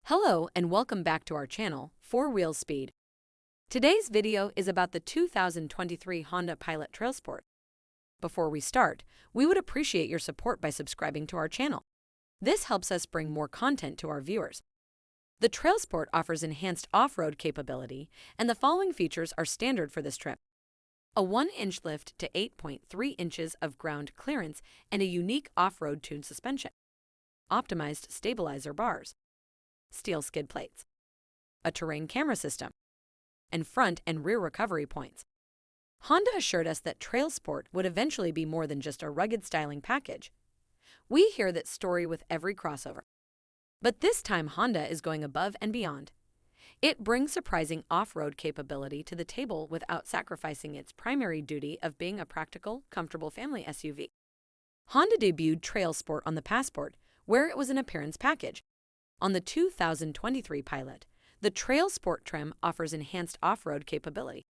Hello and welcome back to our channel, 4 Wheel Speed. Today's video is about the 2023 Honda Pilot Trailsport. Before we start, we would appreciate your support by subscribing to our channel. This helps us bring more content to our viewers. The Trailsport offers enhanced off-road capability, and the following features are standard for this trip. A 1-inch lift to 8.3 inches of ground clearance and a unique off-road tuned suspension. Optimized stabilizer bars. Steel skid plates, a terrain camera system, and front and rear recovery points. Honda assured us that Trailsport would eventually be more than just a rugged styling package. We hear that story with every crossover. But this time Honda is going above and beyond. It brings surprising off-road capability to the table without sacrificing its primary duty of being a practical, comfortable family SUV. Honda debuted Trailsport on the Passport, where it was an appearance package. On the 2023 Pilot, the Trailsport trim offers enhanced off-road capability.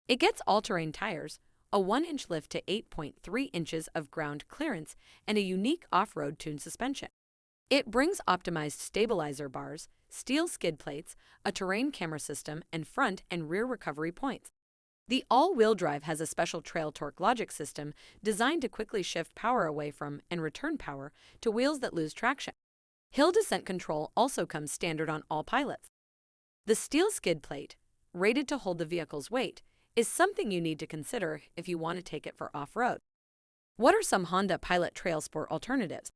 It gets all-terrain tires, a 1-inch lift to 8.3 inches of ground clearance, and a unique off-road tuned suspension. It brings optimized stabilizer bars, steel skid plates, a terrain camera system, and front and rear recovery points. The all-wheel drive has a special trail torque logic system designed to quickly shift power away from and return power to wheels that lose traction. Hill descent control also comes standard on all Pilots. The steel skid plate, rated to hold the vehicle's weight, is something you need to consider if you want to take it for off-road. What are some Honda Pilot Trailsport alternatives?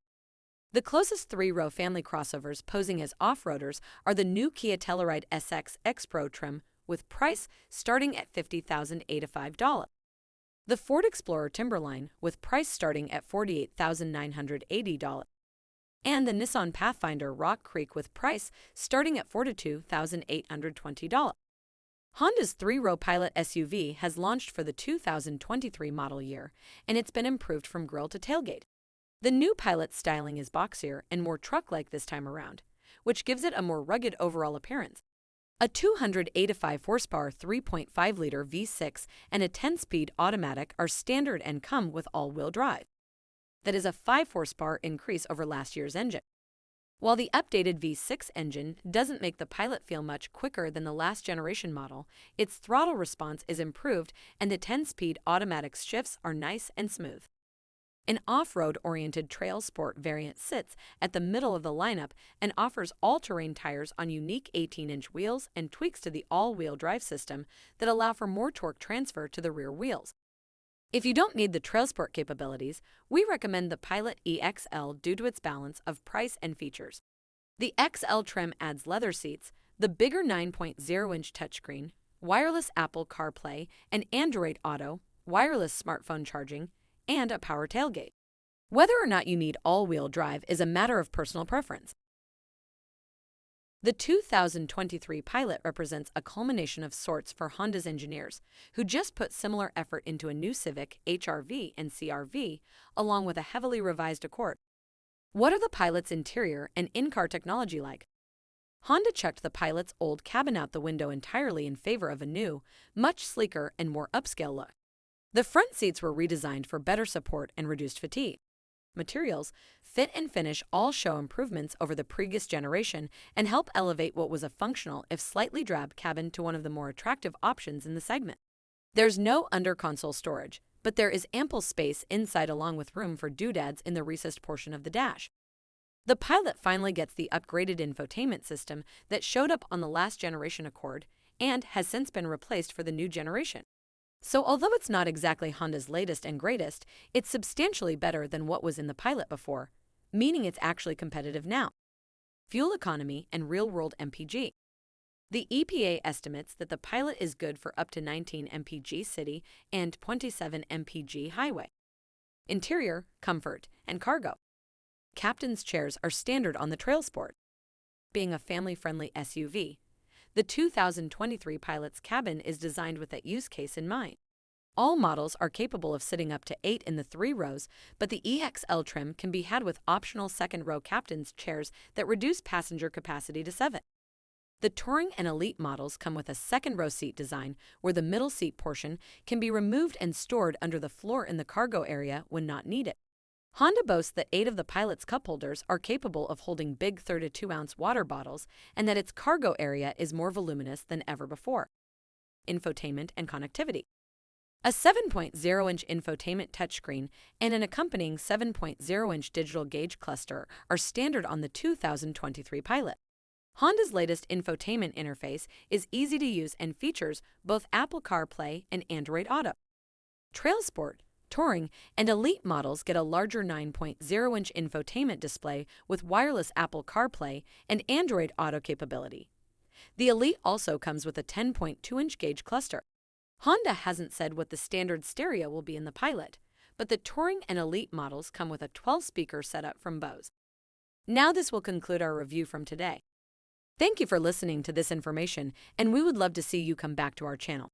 The closest 3-row family crossovers posing as off-roaders are the new Kia Telluride SX X-Pro trim with price starting at $50,085. The Ford Explorer Timberline with price starting at $48,980. And the Nissan Pathfinder Rock Creek with price starting at $42,820. Honda's 3-row Pilot SUV has launched for the 2023 model year, and it's been improved from grille to tailgate. The new Pilot styling is boxier and more truck-like this time around, which gives it a more rugged overall appearance. A 285 horsepower 3.5-liter V6 and a 10-speed automatic are standard and come with all-wheel drive. That is a 5 horsepower increase over last year's engine. While the updated V6 engine doesn't make the Pilot feel much quicker than the last generation model, its throttle response is improved and the 10-speed automatic shifts are nice and smooth. An off-road-oriented Trailsport variant sits at the middle of the lineup and offers all-terrain tires on unique 18-inch wheels and tweaks to the all-wheel drive system that allow for more torque transfer to the rear wheels. If you don't need the Trailsport capabilities, we recommend the Pilot EXL due to its balance of price and features. The XL trim adds leather seats, the bigger 9.0-inch touchscreen, wireless Apple CarPlay and Android Auto, wireless smartphone charging, and a power tailgate. Whether or not you need all-wheel drive is a matter of personal preference. The 2023 Pilot represents a culmination of sorts for Honda's engineers, who just put similar effort into a new Civic, HR-V, and CR-V, along with a heavily revised Accord. What are the Pilot's interior and in-car technology like? Honda chucked the Pilot's old cabin out the window entirely in favor of a new, much sleeker and more upscale look. The front seats were redesigned for better support and reduced fatigue. Materials, fit and finish all show improvements over the previous generation and help elevate what was a functional if slightly drab cabin to one of the more attractive options in the segment. There's no under-console storage, but there is ample space inside along with room for doodads in the recessed portion of the dash. The Pilot finally gets the upgraded infotainment system that showed up on the last generation Accord and has since been replaced for the new generation. So although it's not exactly Honda's latest and greatest, it's substantially better than what was in the Pilot before, meaning it's actually competitive now. Fuel economy and real-world MPG. The EPA estimates that the Pilot is good for up to 19 mpg city and 27 mpg highway. Interior, comfort, and cargo. Captain's chairs are standard on the Trailsport. Being a family-friendly SUV, the 2023 Pilot's cabin is designed with that use case in mind. All models are capable of sitting up to 8 in the 3 rows, but the EXL trim can be had with optional second-row captain's chairs that reduce passenger capacity to 7. The Touring and Elite models come with a second-row seat design where the middle seat portion can be removed and stored under the floor in the cargo area when not needed. Honda boasts that 8 of the Pilot's cup holders are capable of holding big 32-ounce water bottles and that its cargo area is more voluminous than ever before. Infotainment and connectivity. A 7.0-inch infotainment touchscreen and an accompanying 7.0-inch digital gauge cluster are standard on the 2023 Pilot. Honda's latest infotainment interface is easy to use and features both Apple CarPlay and Android Auto. Trail Sport, Touring, and Elite models get a larger 9.0-inch infotainment display with wireless Apple CarPlay and Android Auto capability. The Elite also comes with a 10.2-inch gauge cluster. Honda hasn't said what the standard stereo will be in the Pilot, but the Touring and Elite models come with a 12-speaker setup from Bose. Now this will conclude our review from today. Thank you for listening to this information, and we would love to see you come back to our channel.